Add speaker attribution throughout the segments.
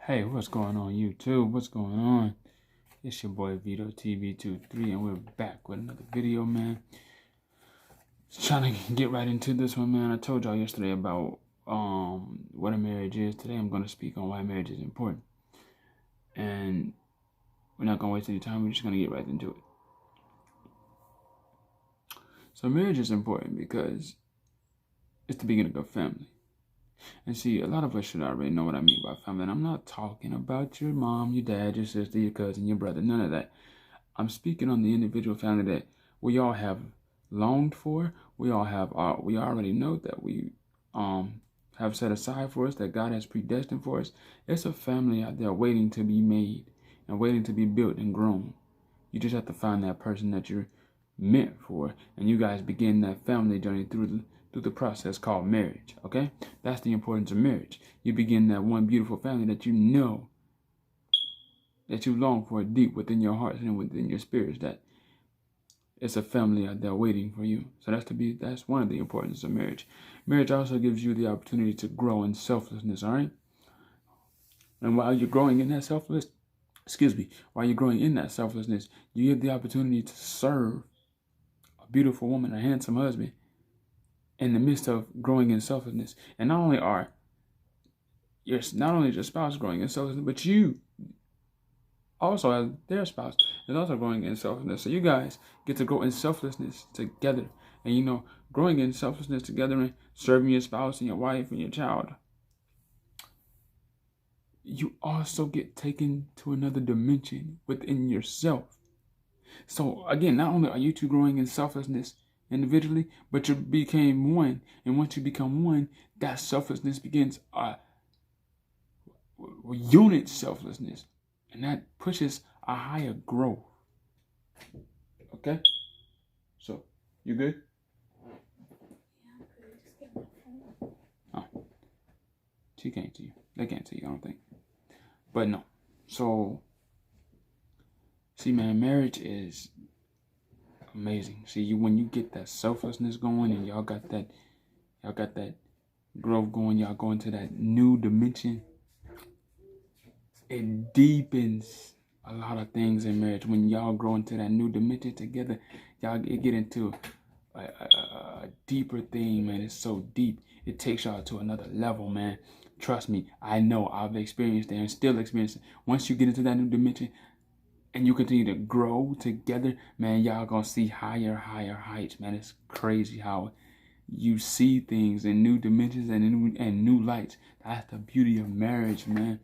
Speaker 1: Hey, what's going on YouTube? What's going on? It's your boy Vito TV23 and we're back with another video, man. Just trying to get right into this one, man. I told y'all yesterday about what a marriage is. Today I'm going to speak on why marriage is important. And we're not going to waste any time. We're just going to get right into it. So marriage is important because it's the beginning of family. And see, a lot of us should already know what I mean by family. And I'm not talking about your mom, your dad, your sister, your cousin, your brother, none of that. I'm speaking on the individual family that we all have longed for. We already know that we have set aside for us, that God has predestined for us. It's a family out there waiting to be made and waiting to be built and grown. You just have to find that person that you're meant for, and you guys begin that family journey through the process called marriage. Okay, that's the importance of marriage. You begin that one beautiful family that you know, that you long for deep within your hearts and within your spirits, that it's a family out there waiting for you. So that's one of the importance of marriage. Marriage also gives you the opportunity to grow in selflessness. All right, and while you're growing in that selflessness, you get the opportunity to serve a beautiful woman, a handsome husband, in the midst of growing in selflessness. And not only is your spouse growing in selflessness, but you also, as their spouse, is also growing in selflessness. So you guys get to grow in selflessness together. And growing in selflessness together and serving your spouse and your wife and your child, you also get taken to another dimension within yourself. So again, not only are you two growing in selflessness individually, but you became one. And once you become one, that selflessness begins a unit selflessness. And that pushes a higher growth. Okay? So, you good? Oh. She can't see you. They can't see you, I don't think. But no. So, see, man, marriage is amazing. See, when you get that selflessness going and y'all got that growth going, y'all go into that new dimension, it deepens a lot of things in marriage. When y'all grow into that new dimension together, y'all get into a deeper thing, man. It's so deep. It takes y'all to another level, man. Trust me, I know. I've experienced it and still experiencing it. Once you get into that new dimension and you continue to grow together, man, y'all gonna see higher heights, man. It's crazy how you see things in new dimensions and new lights. That's the beauty of marriage, man.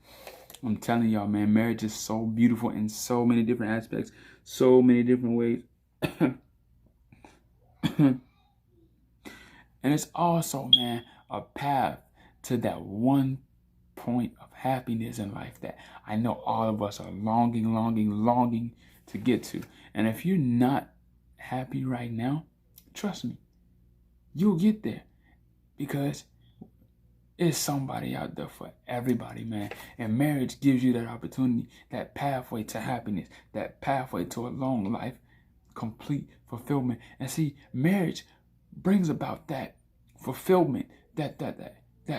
Speaker 1: I'm telling y'all, man, marriage is so beautiful in so many different aspects, so many different ways. And it's also, man, a path to that one point of happiness in life that I know all of us are longing to get to. And if you're not happy right now, trust me, you'll get there, because it's somebody out there for everybody, man. And marriage gives you that opportunity, that pathway to happiness, that pathway to a long life, complete fulfillment. And see, marriage brings about that fulfillment, that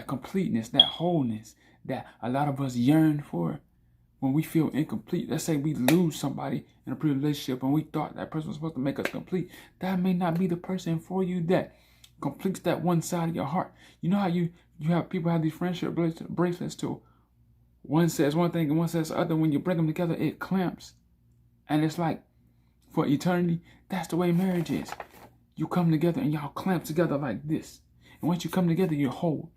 Speaker 1: completeness, that wholeness that a lot of us yearn for when we feel incomplete. Let's say we lose somebody in a previous relationship and we thought that person was supposed to make us complete. That may not be the person for you that completes that one side of your heart. You know how you have people have these friendship bracelets too. One says one thing and one says the other. When you bring them together, it clamps. And it's like, for eternity, that's the way marriage is. You come together and y'all clamp together like this. And once you come together, you hold.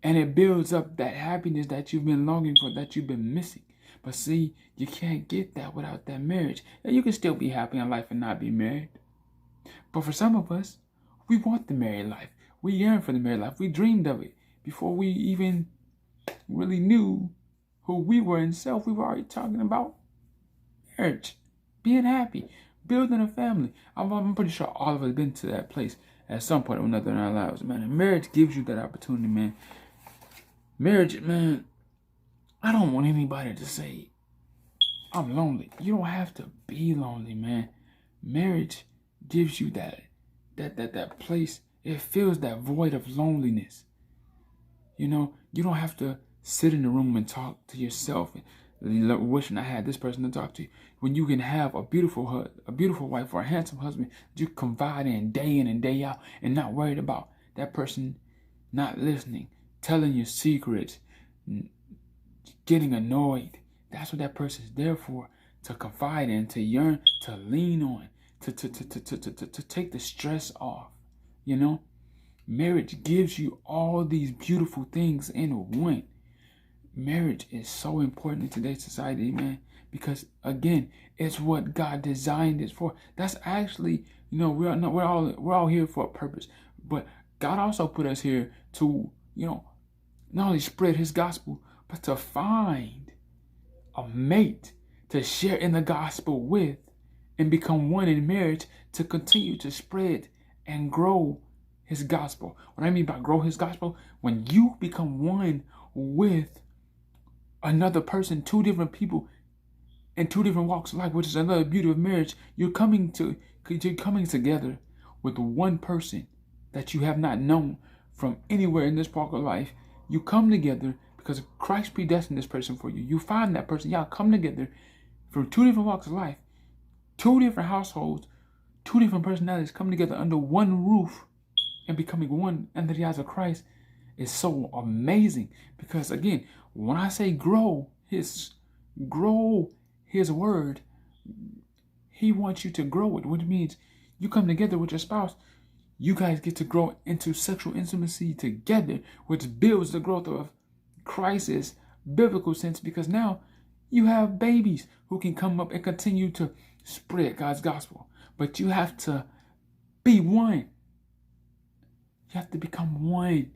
Speaker 1: And it builds up that happiness that you've been longing for, that you've been missing. But see, you can't get that without that marriage. And you can still be happy in life and not be married. But for some of us, we want the married life. We yearn for the married life. We dreamed of it before we even really knew who we were in self. We were already talking about marriage, being happy, building a family. I'm pretty sure all of us have been to that place at some point or another in our lives, man. And marriage gives you that opportunity, man. Marriage, man, I don't want anybody to say, I'm lonely. You don't have to be lonely, man. Marriage gives you that place. It fills that void of loneliness. You don't have to sit in the room and talk to yourself and wishing I had this person to talk to. When you can have a beautiful wife or a handsome husband that you confide in and day out, and not worried about that person not listening, telling your secrets, getting annoyed. That's what that person is there for, to confide in, to yearn, to lean on, to take the stress off. You know, marriage gives you all these beautiful things in one. Marriage is so important in today's society, man, because again, it's what God designed it for. That's actually, we're all here for a purpose, but God also put us here to, not only spread His gospel, but to find a mate to share in the gospel with, and become one in marriage to continue to spread and grow His gospel. What I mean by grow His gospel, when you become one with another person, two different people in two different walks of life, which is another beauty of marriage, you're coming together with one person that you have not known from anywhere in this walk of life. You come together because Christ predestined this person for you. You find that person, y'all come together from two different walks of life, two different households, two different personalities come together under one roof and becoming one under the eyes of Christ is so amazing. Because again, when I say grow his word, He wants you to grow it, which means you come together with your spouse. You guys get to grow into sexual intimacy together, which builds the growth of Christ's biblical sense, because now you have babies who can come up and continue to spread God's gospel. But you have to be one. You have to become one.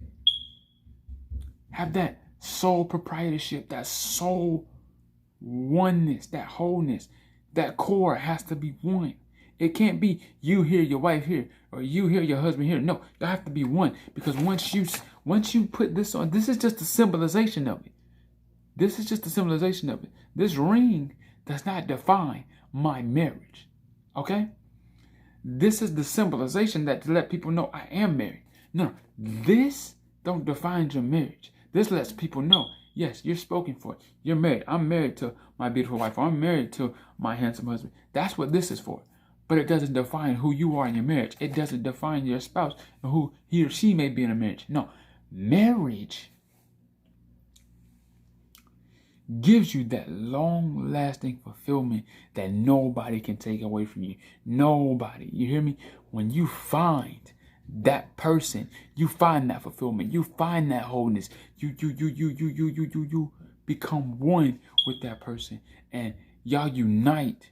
Speaker 1: Have that soul proprietorship, that soul oneness, that wholeness, that core has to be one. It can't be you here, your wife here, or you here, your husband here. No, you have to be one, because once you put this on, this is just a symbolization of it. This is just a symbolization of it. This ring does not define my marriage. Okay? This is the symbolization that to let people know I am married. No, this don't define your marriage. This lets people know, yes, you're spoken for. You're married. I'm married to my beautiful wife. Or I'm married to my handsome husband. That's what this is for. But it doesn't define who you are in your marriage. It doesn't define your spouse and who he or she may be in a marriage. No, marriage gives you that long-lasting fulfillment that nobody can take away from you. Nobody. You hear me? When you find that person, you find that fulfillment, you find that wholeness, you become one with that person, and y'all unite.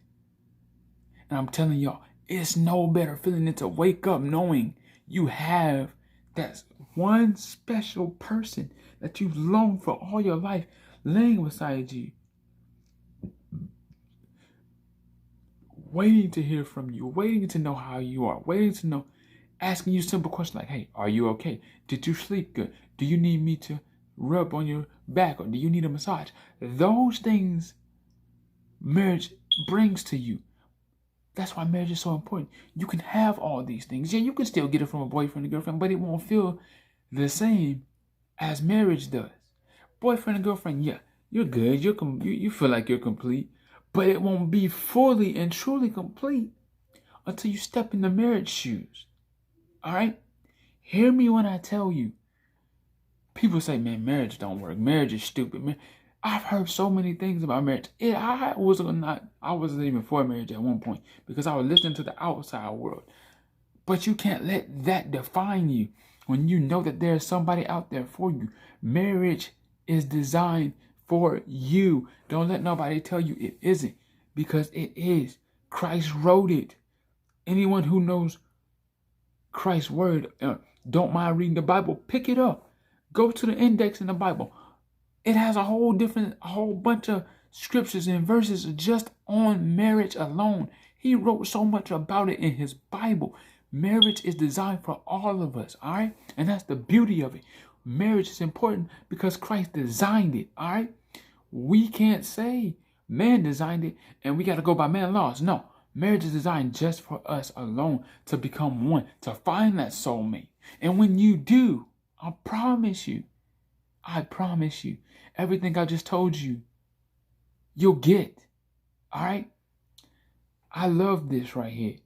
Speaker 1: And I'm telling y'all, it's no better feeling than to wake up knowing you have that one special person that you've longed for all your life laying beside you, waiting to hear from you, waiting to know how you are, waiting to know, asking you simple questions like, hey, are you okay? Did you sleep good? Do you need me to rub on your back, or do you need a massage? Those things marriage brings to you. That's why marriage is so important. You can have all these things. Yeah, you can still get it from a boyfriend and girlfriend, but it won't feel the same as marriage does. Boyfriend and girlfriend, yeah, you're good. You feel like you're complete, but it won't be fully and truly complete until you step in the marriage shoes. All right? Hear me when I tell you. People say, man, marriage don't work. Marriage is stupid, man. I've heard so many things about marriage. I wasn't even for marriage at one point because I was listening to the outside world. But you can't let that define you when you know that there's somebody out there for you. Marriage is designed for you. Don't let nobody tell you it isn't, because it is. Christ wrote it. Anyone who knows Christ's word, don't mind reading the Bible, pick it up. Go to the index in the Bible. It has a whole bunch of scriptures and verses just on marriage alone. He wrote so much about it in his Bible. Marriage is designed for all of us, all right? And that's the beauty of it. Marriage is important because Christ designed it, all right? We can't say man designed it and we got to go by man laws. No, marriage is designed just for us alone, to become one, to find that soulmate. And when you do, I promise you, I promise you, everything I just told you, you'll get. All right? I love this right here.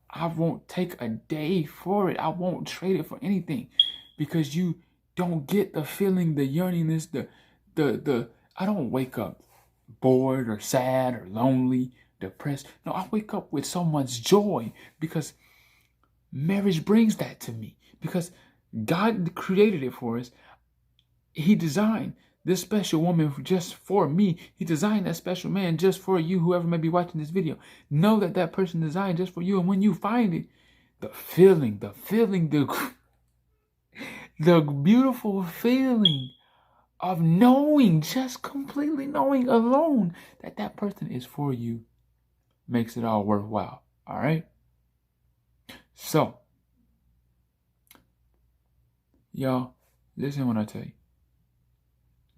Speaker 1: I won't take a day for it. I won't trade it for anything, because you don't get the feeling, the yearningness, the I don't wake up bored or sad or lonely, depressed. No, I wake up with so much joy, because marriage brings that to me, because God created it for us. He designed this special woman just for me. He designed that special man just for you, whoever may be watching this video. Know that that person designed just for you. And when you find it, the beautiful feeling of knowing, just completely knowing alone that that person is for you, makes it all worthwhile. All right? So, y'all, listen when I tell you.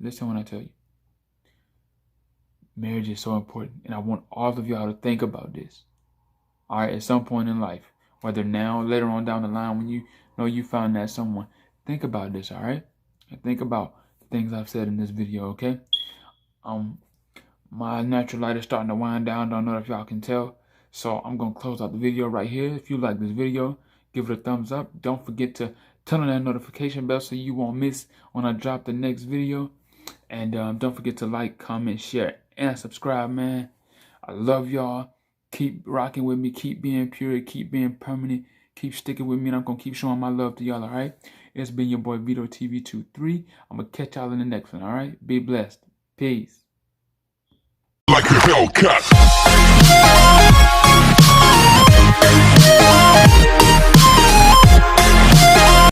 Speaker 1: Listen when I tell you. Marriage is so important, and I want all of y'all to think about this. All right, at some point in life, whether now, later on down the line, when you know you found that someone, think about this, all right? And think about the things I've said in this video, okay? My natural light is starting to wind down. Don't know if y'all can tell. So I'm going to close out the video right here. If you like this video, give it a thumbs up. Don't forget to turn on that notification bell so you won't miss when I drop the next video. And don't forget to like, comment, share, and subscribe, man. I love y'all. Keep rocking with me. Keep being pure. Keep being permanent. Keep sticking with me, and I'm going to keep showing my love to y'all, all right? It's been your boy, Vito TV23. I'm going to catch y'all in the next one, all right? Be blessed. Peace. Like a Hellcat.